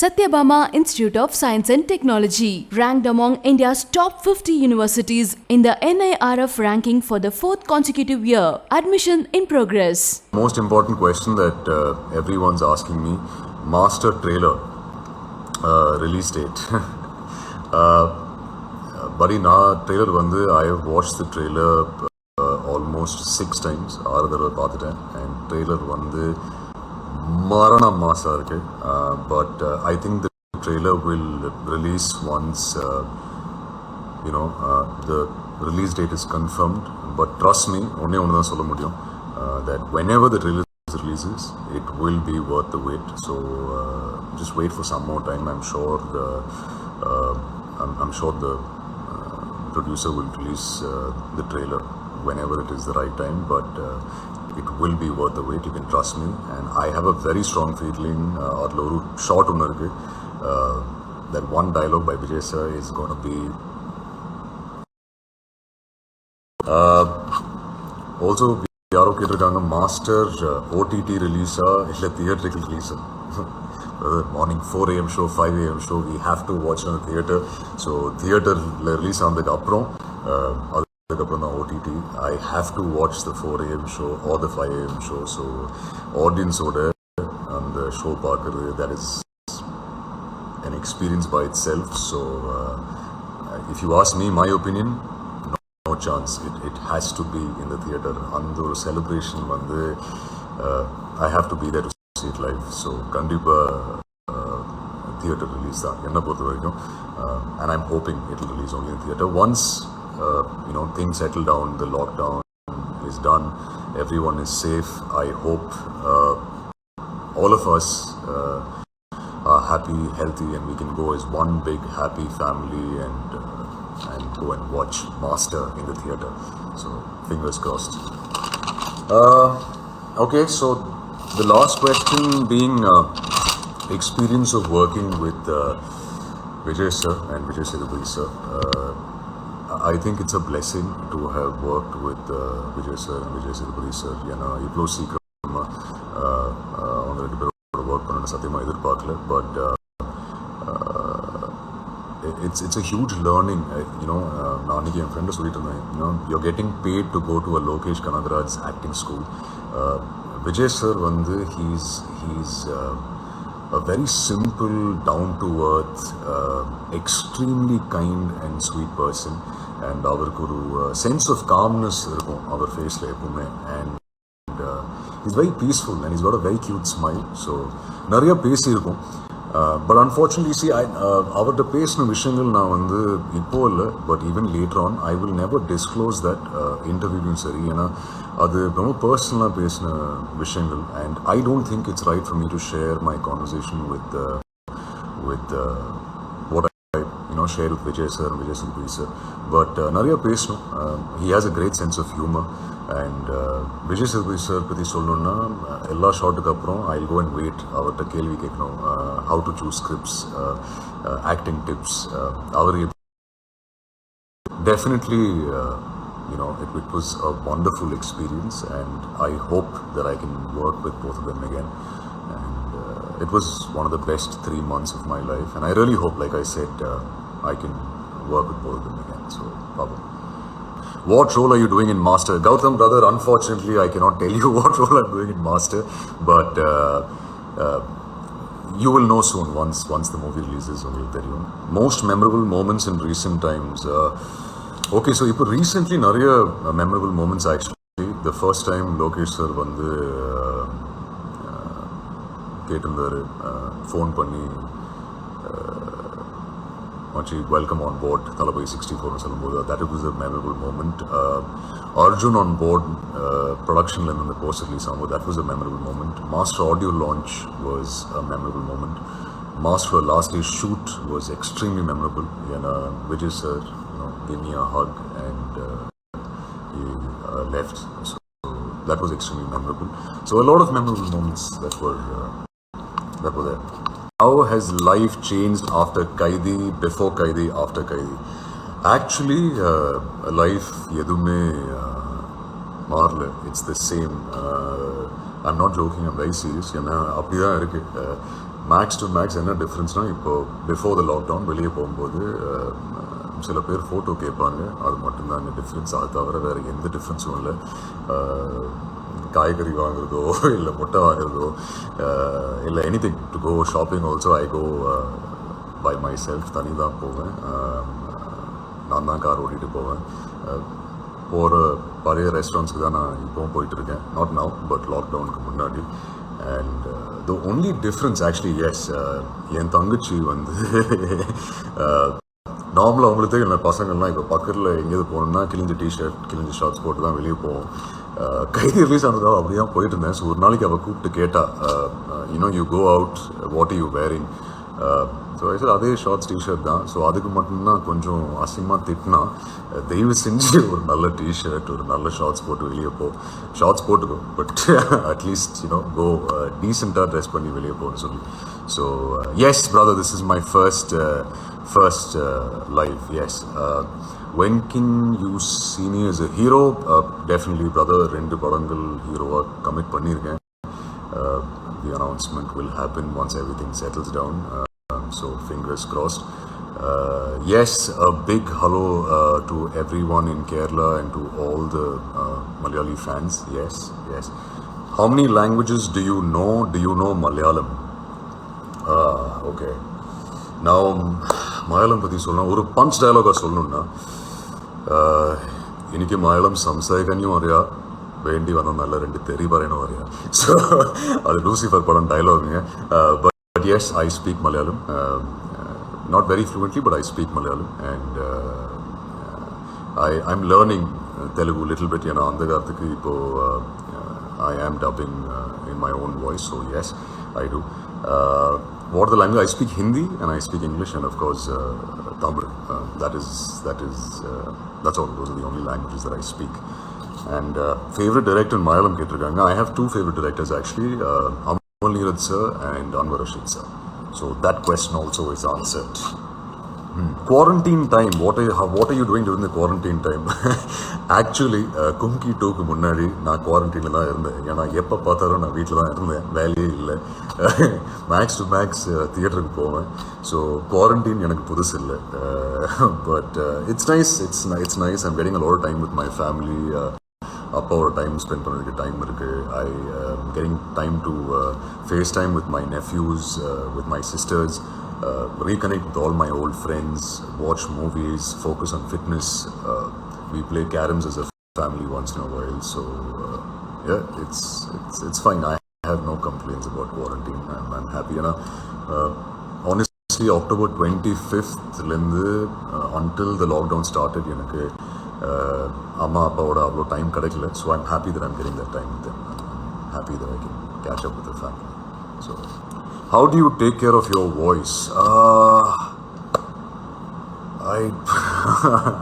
Satyabama Institute of Science and Technology, ranked among India's top 50 universities in the NIRF ranking for the fourth consecutive year. Admission in progress. Most important question that everyone's asking me, master trailer release date. Buddy, na trailer vandu I have watched the trailer almost 6 times. 6 தடவை பார்த்துட்டேன். And trailer vandu marana masa irukku. But I think the trailer will release once the release date is confirmed. But trust me, onne dhaan solla mudiyum that whenever the trailer releases, it will be worth the wait. So just wait for some more time. I'm sure the producer will release the trailer whenever it is the right time, but it will be worth the wait. You can trust me, and I have a very strong feeling adla oru short onnu irukku that one dialogue by Vijay sir is going to be also yaro ketirukanga master OTT release illa theatrical release. Morning 4 a.m. show, 5 a.m. show, we have to watch in the theater. So theater release ஆனதுக்கு அப்புறம் அதுக்கப்புறம் தான் OTT. I have to watch the 4 a.m. show or the 5 a.m. show. So audience ஓட அந்த show பார்க்குறது, that is an experience by itself. So if you ask me, my opinion, no chance. It has to be in the theater. அந்த ஒரு celebration வந்து I have to be there to see it live. So kandipa theater release da enna பொறுத்த வரைக்கும், and I'm hoping it will release only in theater once things settle down, the lockdown is done, everyone is safe. I hope all of us are happy, healthy, and we can go as one big happy family and go and watch Master in the theater. So fingers crossed. Okay, so the last question being experience of working with Vijay sir and Vijay Sethupathi sir. I think it's a blessing to have worked with Vijay sir and Vijay Sethupathi sir. Ivlo seekram avanga rendu peroda work panna satyama edirpaakala, but it's a huge learning. நான் அன்னைக்கு என் ஃப்ரெண்டை சொல்லிட்டு இருந்தேன், you're getting paid to go to a Lokesh Kanagaraj's acting school. Vijay sir vandu he's a very simple, down to earth, extremely kind and sweet person, and avarku oru sense of calmness irukum avar face la eppume, and he's very peaceful and he's got a very cute smile. So nariya pesi irukum, but unfortunately see avarta pesna vishayangal na vandu ipo illa, but even later on I will never disclose that interview sari, ena அது ரொம்ப பர்சனலாக பேசின விஷயங்கள், and I don't think it's right for me to share my conversation with what I share with Vijay sir and Vijay Sethupathi sir. But நிறைய பேசணும். He has a great sense of humor, and Vijay Sethupathi sir பற்றி சொல்லணுன்னா எல்லா ஷார்ட்டுக்கு அப்புறம் I'll go and wait, அவர்கிட்ட கேள்வி கேட்கணும், how to choose scripts, acting tips. அவர் definitely it was a wonderful experience, and I hope that I can work with both of them again. And it was one of the best 3 months of my life, and I really hope, like I said, I can work with both of them again. So, Babu, what role are you doing in Master? Gautam, brother, unfortunately I cannot tell you what role I'm doing in Master, but you will know soon once the movie releases. Only tell you. Most memorable moments in recent times. Okay, so இப்போ recently நிறைய memorable moments. Actually the first time Lokesh sir வந்து கேட்டிருந்தார், phone பண்ணி மச்சி welcome on board Thalapathy 64 சொல்லும்போது, that was a memorable moment. Arjun on board ப்ரொடக்ஷனில் இருந்து அந்த போஸ்டர் ரிலீஸ் ஆகும்போது, that was a memorable moment. Master audio launch was a memorable moment. Master last day's shoot was extremely memorable. Vijay sir gave me a hug and he left. So that was extremely memorable. So a lot of memorable moments that were there. How has life changed after Kaidi, before Kaidi, after Kaidi? Actually, life yedume marla. It's the same. I'm not joking. I'm very serious. அப்படிதான் இருக்கு. Max to maths என்ன டிஃப்ரென்ஸ்னால் இப்போது before the lockdown வெளியே போகும்போது சில பேர் photo கேட்பாங்க, அது மட்டும்தான் அங்கே டிஃப்ரென்ஸ். அது தவிர வேறு எந்த டிஃப்ரென்ஸும் இல்லை. காய்கறி வாங்குறதோ இல்லை முட்டை வாங்குறதோ இல்லை anything to go shopping also I go by myself. தனி தான் போவேன், நான் தான் கார் ஓட்டிகிட்டு போவேன். போகிற பழைய ரெஸ்டாரண்ட்ஸுக்கு தான் நான் இப்போவும் போயிட்டுருக்கேன், நாட் நவ் பட் லாக்டவுனுக்கு முன்னாடி. And the only difference actually yes, என் தங்கச்சி வந்து நார்மலாக அவங்களுக்கு தெரியும், பசங்கள்லாம் இப்போ பக்கத்தில் எங்கேயாவது போகணுன்னா கிழிஞ்ச டிஷர்ட் கிழிஞ்ச ஷார்ட்ஸ் போட்டு தான் வெளியே போவோம். கைதி ரிலீஸ் ஆனதாக அப்படி தான் போயிட்டு இருந்தேன். ஸோ ஒரு நாளைக்கு அவள் கூப்பிட்டு கேட்டா, you go out, what you wearing? So sir அதே ஷார்ட்ஸ் டிஷர்ட் தான். ஸோ அதுக்கு மட்டும்தான் கொஞ்சம் அசிங்கமாக திட்டினா, தயவு செஞ்சு ஒரு நல்ல டிஷர்ட் ஒரு நல்ல ஷார்ட்ஸ் போட்டு வெளியே போ. ஷார்ட்ஸ் போட்டுக்கோ, பட் அட்லீஸ்ட் கோ டீசெண்டாக ட்ரெஸ் பண்ணி வெளியே போன்னு சொல்லி. So yes brother, this is my first live. Yes, when can you see me as a hero? Definitely brother, rendu padangal hero commit pannirken. The announcement will happen once everything settles down, so fingers crossed. Yes, a big hello to everyone in Kerala and to all the Malayali fans. Yes. How many languages do you know? Do you know Malayalam? Okay, now Malayalam பற்றி சொல்லணும். ஒரு punch டயலாகாக சொல்லணுன்னா, എനിക്ക് മലയാളം സംസാരിക്കാനും അറിയാം, വേണ്ടി വന്ന നല്ല രണ്ട് തെറി പറയാനും അറിയാം. ஸோ அது லூசிஃபர் படம் டயலாகுங்க. But yes, I speak Malayalam. Not very fluently, but I speak Malayalam. And I'm learning Telugu little bit. ஏன்னா அந்த காலத்துக்கு இப்போது I am dubbing in my own voice, so yes, I do. What are the language? I speak Hindi and I speak English and of course Tamil. That's all. Those are the only languages that I speak. And favorite director in Malayalam ketirukanga. I have two favorite directors actually, Amal Neeraj sir and Anwar Rashid sir. So that question also is answered. Quarantine time, what are you doing during the quarantine time? Actually Kumki 2க்கு முன்னாடி நான் குவாரண்டைனில் தான் இருந்தேன். ஏன்னா எப்போ பார்த்தாலும் நான் வீட்டில் தான் இருந்தேன், வேலையே இல்லை. மேக்ஸ் டு மேக்ஸ் தியேட்டருக்கு போவேன். ஸோ குவாரண்டைன் எனக்கு புதுசு இல்லை. But it's nice. I'm getting a lot of time with my family. அப்பாவோட டைம் ஸ்பெண்ட் பண்ணுறதுக்கு டைம் இருக்குது. I getting time to FaceTime with my nephews, with my sisters. Reconnect with all my old friends, watch movies, focus on fitness. We play caroms as a family once in a while. So yeah, it's fine. I have no complaints about quarantine. I'm happy. Honestly, October 25th until the lockdown started, எனக்கு அம்மா அப்பாவோட அவ்வளோ time கிடைக்கல. So I'm happy that I'm getting that time with them. I'm happy that I can catch up with the family. So how do you take care of your voice?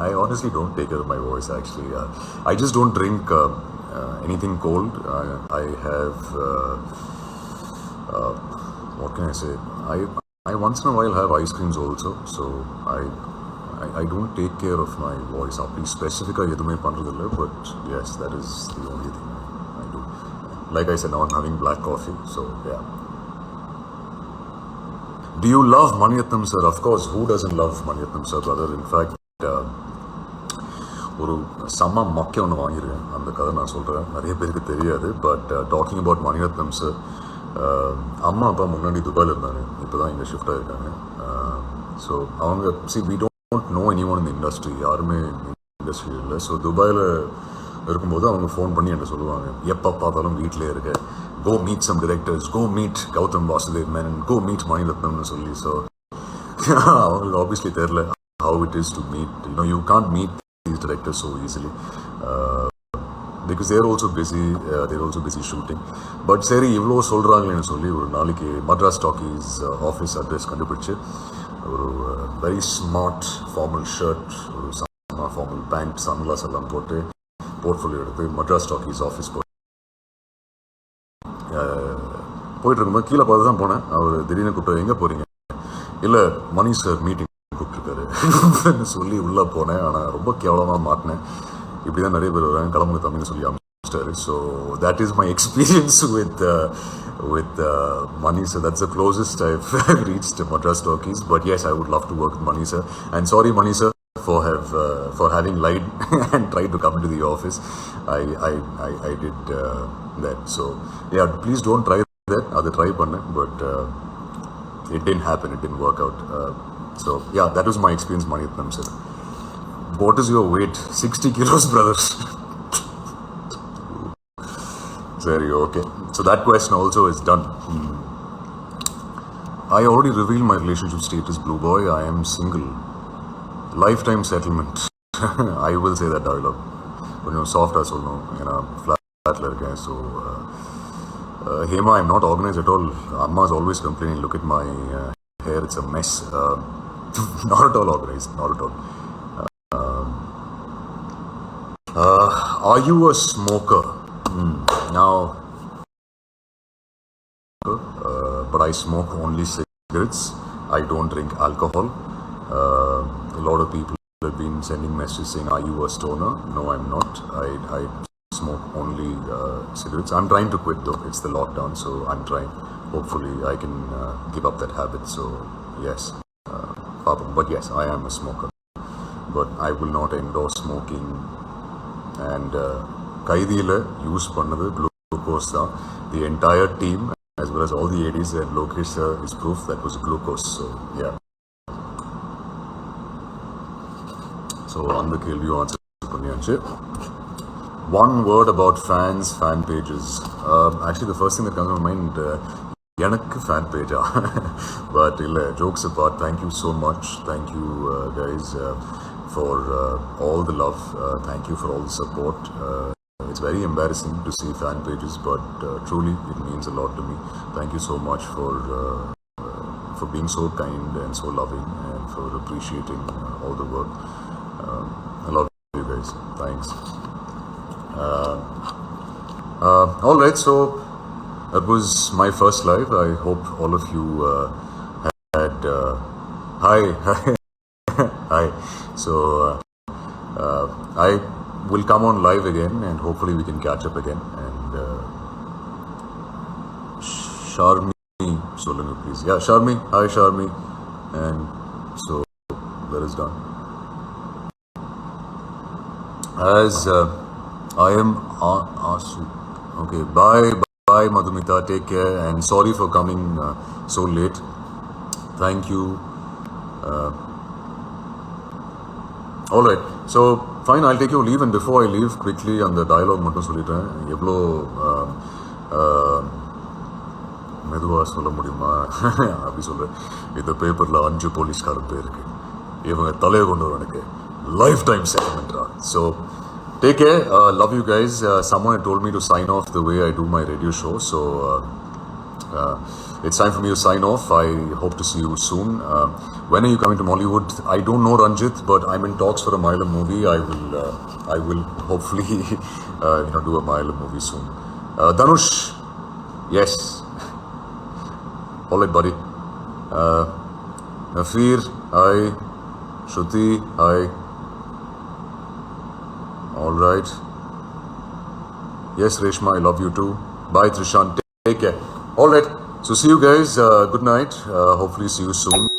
I honestly don't take care of my voice actually. I just don't drink anything cold. I have what can I say? I once in a while have ice creams also. So I don't take care of my voice. Appi specifically edume pandradilla, but yes, that is the only thing I do. Like I said, now I'm having black coffee. So yeah. Do you love Maniratnam sir? Of course, who doesn't love Maniratnam sir, brother? In fact, ஒரு செம்ம மொக்கை ஒன்று வாங்கியிருக்கேன். அந்த கதை நான் சொல்கிறேன், நிறைய பேருக்கு தெரியாது. But talking about Mani Ratnam sir, அம்மா அப்பா முன்னாடி துபாயில் இருந்தாங்க, இப்போ தான் இங்கே ஷிஃப்ட் ஆகிருக்காங்க. ஸோ அவங்க we don't know anyone in the industry, யாருமே இண்டஸ்ட்ரி இல்லை. ஸோ துபாயில் இருக்கும்போது அவங்க ஃபோன் பண்ணி என்கிட்ட சொல்லுவாங்க, எப்போ பார்த்தாலும் வீட்டிலே இருக்க, go meet some directors, go meet Gautam Vasudev Menon, go meet Maniratnamnu சொல்லி. ஸோ அவங்களுக்கு ஆப்வியஸ்லி தெரில how it is to meet. You can't meet these directors so easily because they're also busy shooting. But சரி இவ்வளோ சொல்கிறாங்களேன்னு சொல்லி ஒரு நாளைக்கு Madras talkies office address கண்டுபிடிச்சு ஒரு வெரி ஸ்மார்ட் ஃபார்மல் ஷர்ட், ஒரு ஃபார்மல் பேண்ட், சன்கிளாஸ் எல்லாம் போட்டு போர்ட்ஃபோலியோ எடுத்து மட்ராஸ் டாக்கீஸ் ஆஃபீஸ் போயிட்டு இருக்கும்போது கீழே பார்த்து தான் போனேன். அவர் திடீர்னு கூப்பிட்டு, எங்கே போகிறீங்க? இல்லை, மணி சார் மீட்டிங் கூப்பிட்டுருக்காரு சொல்லி உள்ளே போனேன். ஆனால் ரொம்ப கேவலமாக மாட்டினேன். இப்படி தான் நிறைய பேர் வராங்க, கிளம்புங்க தம்பின்னு சொல்லி Star. So that is my experience with Mani sir. That's the closest I've reached Madras Talkies. But yes, I would love to work with Mani sir. And sorry, Mani sir, for having lied and tried to come into the office. I did that. So yeah, please don't try that. Other try panna, but it didn't happen. It didn't work out. So yeah, that was my experience, Mani Ratnam sir. What is your weight? 60 kilos, brothers. Sorry, okay. So that question also is done. I already revealed my relationship status, Blue Boy. I am single. Lifetime settlement. I will say that dialogue. But soft as well, flat like. So, Hema, I'm not organized at all. Amma is always complaining. Look at my hair, it's a mess. Not at all organized. Not at all. Are you a smoker? Now, but I smoke only cigarettes. I don't drink alcohol. A lot of people have been sending messages saying, "Are you a stoner?" No, I'm not. I smoke only cigarettes. I'm trying to quit though. It's the lockdown, so I'm trying. Hopefully, I can give up that habit. So yes, but yes, I am a smoker. But I will not endorse smoking. And Kaidiyila use pannadu glucose da. The entire team, as well as all the ADs and Lokesh sir, is proof that was glucose. So yeah. So on the kelvi answer panniyanchu. One word about fans, fan pages. Actually, the first thing that comes to my mind, yanakku fan page. But jokes apart, thank you so much. Thank you guys for all the love. Thank you for all the support. It's very embarrassing to see fan pages, but truly it means a lot to me. Thank you so much for being so kind and so loving and for appreciating all the work. I love you guys. Thanks. All right, so that was my first live. I hope all of you had hi. Hi. So I will come on live again, and hopefully we can catch up again. And Sharmi, solunga please. Yeah, Sharmi. Hi, Sharmi. And so that is done. As I am Asu. Okay, bye, Madhumita. Take care, and sorry for coming so late. Thank you. All right. So fine, I'll take your leave, and before I leave, quickly on the dialogue மட்டும் சொல்லிட்டேன். எவ்வளோ மெதுவாக சொல்ல முடியுமா அப்படி சொல்கிறேன். இந்த பேப்பரில் 5 போலீஸ்காரன் பேருக்கு இவங்க தலையை கொண்டு வரனுக்கு லைஃப் டைம் செட்டில்மெண்ட்ரா. So take care. Love you guys. Someone had told me to sign off the way I do my radio show. So it's time for me to sign off. I hope to see you soon. When are you coming to Mollywood? I don't know, Ranjit, but I'm in talks for a Malayalam movie. I will hopefully do a Malayalam movie soon. Dhanush, yes. All right, buddy. Nafir, hi. Shruti, hi. All right. Yes, Reshma, I love you too. Bye, Trishan. Take care. All right. So see you guys. Good night. Hopefully see you soon.